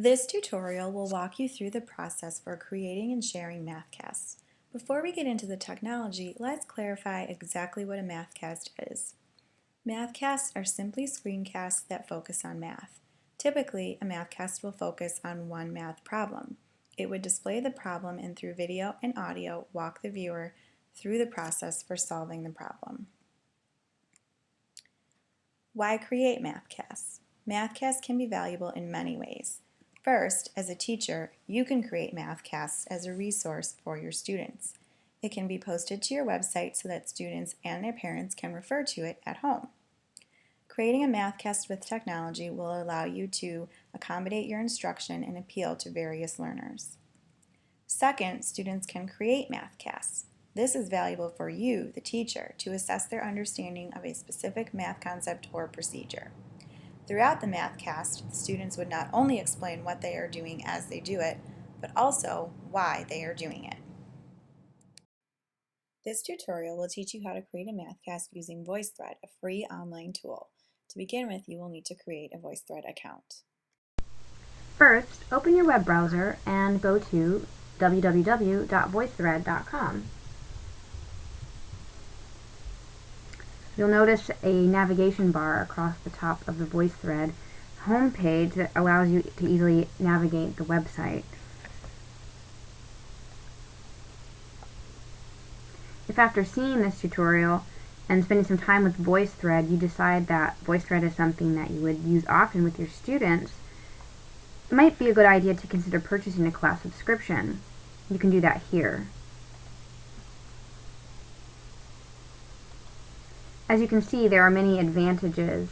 This tutorial will walk you through the process for creating and sharing Mathcasts. Before we get into the technology, let's clarify exactly what a Mathcast is. Mathcasts are simply screencasts that focus on math. Typically, a Mathcast will focus on one math problem. It would display the problem and through video and audio walk the viewer through the process for solving the problem. Why create Mathcasts? Mathcasts can be valuable in many ways. First, as a teacher, you can create Mathcasts as a resource for your students. It can be posted to your website so that students and their parents can refer to it at home. Creating a Mathcast with technology will allow you to accommodate your instruction and appeal to various learners. Second, students can create Mathcasts. This is valuable for you, the teacher, to assess their understanding of a specific math concept or procedure. Throughout the Mathcast, the students would not only explain what they are doing as they do it, but also why they are doing it. This tutorial will teach you how to create a Mathcast using VoiceThread, a free online tool. To begin with, you will need to create a VoiceThread account. First, open your web browser and go to www.voicethread.com. You'll notice a navigation bar across the top of the VoiceThread homepage that allows you to easily navigate the website. If after seeing this tutorial and spending some time with VoiceThread, you decide that VoiceThread is something that you would use often with your students, it might be a good idea to consider purchasing a class subscription. You can do that here. As you can see, there are many advantages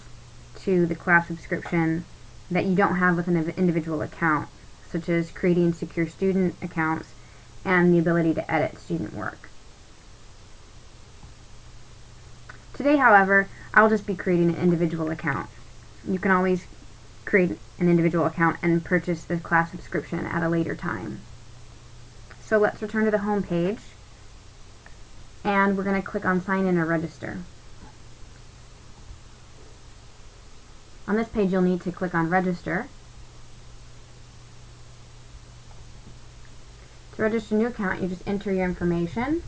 to the class subscription that you don't have with an individual account, such as creating secure student accounts and the ability to edit student work. Today, however, I'll just be creating an individual account. You can always create an individual account and purchase the class subscription at a later time. So let's return to the home page, and we're going to click on Sign In or Register. On this page, you'll need to click on Register. To register a new account, you just enter your information.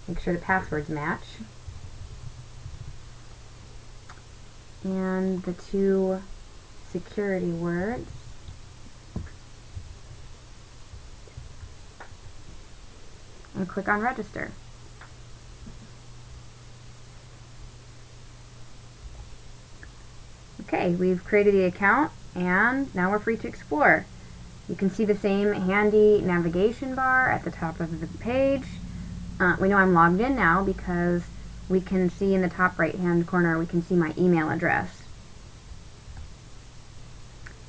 Make sure the passwords match. And the two security words. And click on Register. Okay, we've created the account, and now we're free to explore. You can see the same handy navigation bar at the top of the page. We know I'm logged in now because we can see in the top right hand corner, we can see my email address.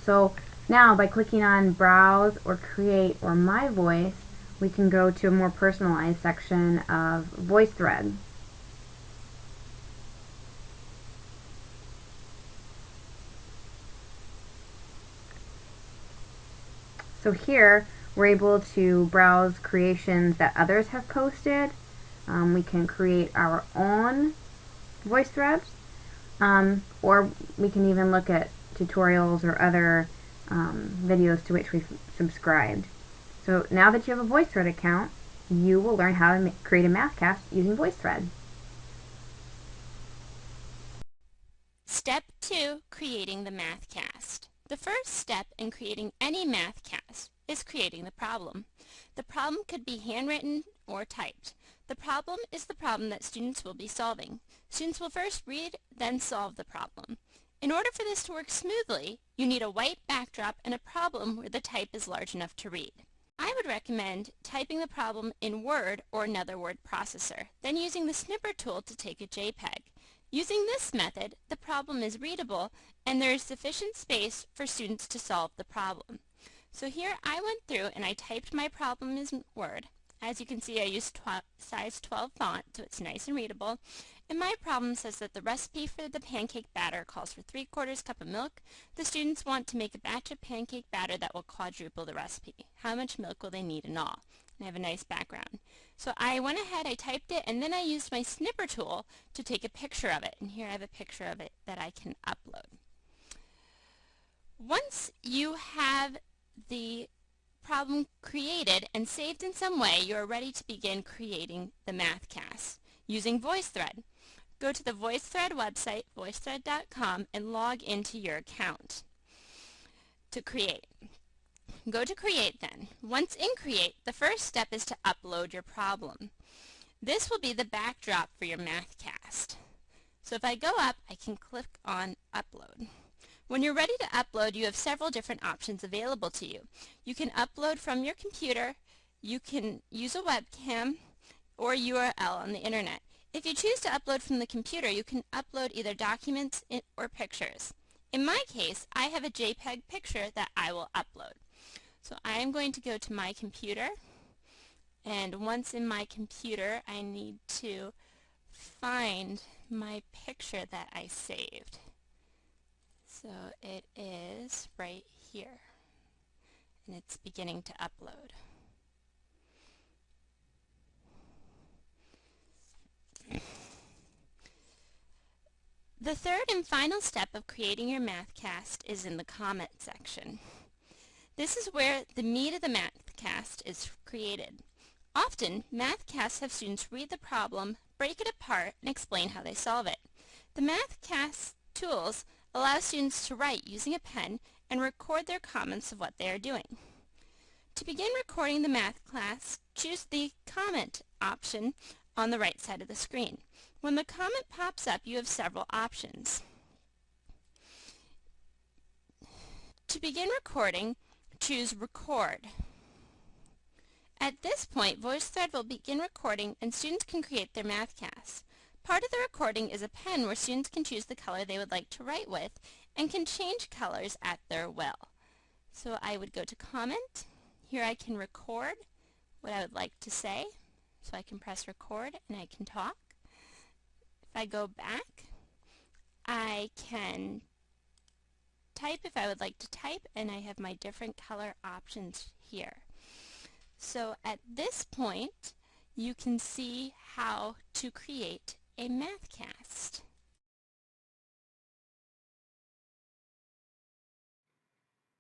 So now by clicking on Browse or Create or My Voice, we can go to a more personalized section of VoiceThread. So here we're able to browse creations that others have posted. We can create our own voice threads, or we can even look at tutorials or other videos to which we've subscribed. So now that you have a VoiceThread account, you will learn how to create a Mathcast using VoiceThread. Step 2. Creating the Mathcast. The first step in creating any Mathcast is creating the problem. The problem could be handwritten or typed. The problem is the problem that students will be solving. Students will first read, then solve the problem. In order for this to work smoothly, you need a white backdrop and a problem where the type is large enough to read. I would recommend typing the problem in Word or another word processor, then using the snipper tool to take a JPEG. Using this method, the problem is readable and there is sufficient space for students to solve the problem. So here I went through and I typed my problem in Word. As you can see, I used size 12 font, so it's nice and readable. And my problem says that the recipe for the pancake batter calls for 3/4 cup of milk. The students want to make a batch of pancake batter that will quadruple the recipe. How much milk will they need in all? And I have a nice background. So I went ahead, I typed it, and then I used my snipper tool to take a picture of it. And here I have a picture of it that I can upload. Once you have the problem created and saved in some way, you are ready to begin creating the Mathcast using VoiceThread. Go to the VoiceThread website, voicethread.com, and log into your account to create. Go to Create then. Once in Create, the first step is to upload your problem. This will be the backdrop for your Mathcast. So if I go up, I can click on Upload. When you're ready to upload, you have several different options available to you. You can upload from your computer, you can use a webcam, or URL on the internet. If you choose to upload from the computer, you can upload either documents or pictures. In my case, I have a JPEG picture that I will upload. So I am going to go to my computer, and once in my computer, I need to find my picture that I saved. So it is right here, and it's beginning to upload. The third and final step of creating your Mathcast is in the comment section. This is where the meat of the Mathcast is created. Often, Mathcasts have students read the problem, break it apart, and explain how they solve it. The Mathcast tools allow students to write using a pen and record their comments of what they are doing. To begin recording the Mathcast, choose the comment option on the right side of the screen. When the comment pops up, you have several options. To begin recording, choose Record. At this point, VoiceThread will begin recording and students can create their Mathcasts. Part of the recording is a pen where students can choose the color they would like to write with and can change colors at their will. So I would go to Comment. Here I can record what I would like to say. So I can press record and I can talk. If I go back, I can type if I would like to type, and I have my different color options here. So at this point, you can see how to create a Mathcast.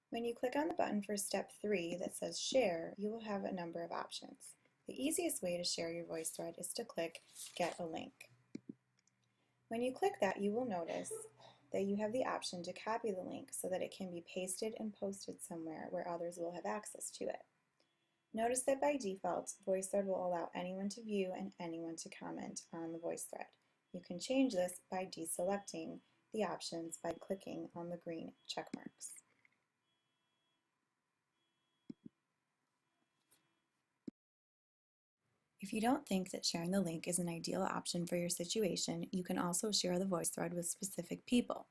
When you click on the button for step 3 that says Share, you will have a number of options. The easiest way to share your VoiceThread is to click Get a Link. When you click that, you will notice that you have the option to copy the link so that it can be pasted and posted somewhere where others will have access to it. Notice that by default, VoiceThread will allow anyone to view and anyone to comment on the VoiceThread. You can change this by deselecting the options by clicking on the green check marks. If you don't think that sharing the link is an ideal option for your situation, you can also share the VoiceThread with specific people.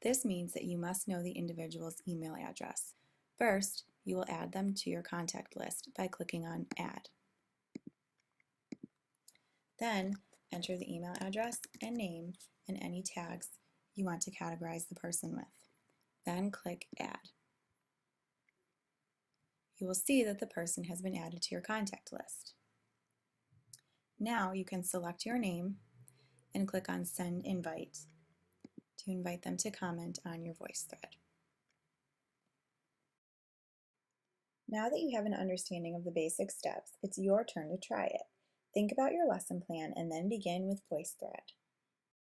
This means that you must know the individual's email address. First, you will add them to your contact list by clicking on Add. Then, enter the email address and name and any tags you want to categorize the person with. Then click Add. You will see that the person has been added to your contact list. Now you can select your name and click on Send Invite to invite them to comment on your VoiceThread. Now that you have an understanding of the basic steps, it's your turn to try it. Think about your lesson plan and then begin with VoiceThread.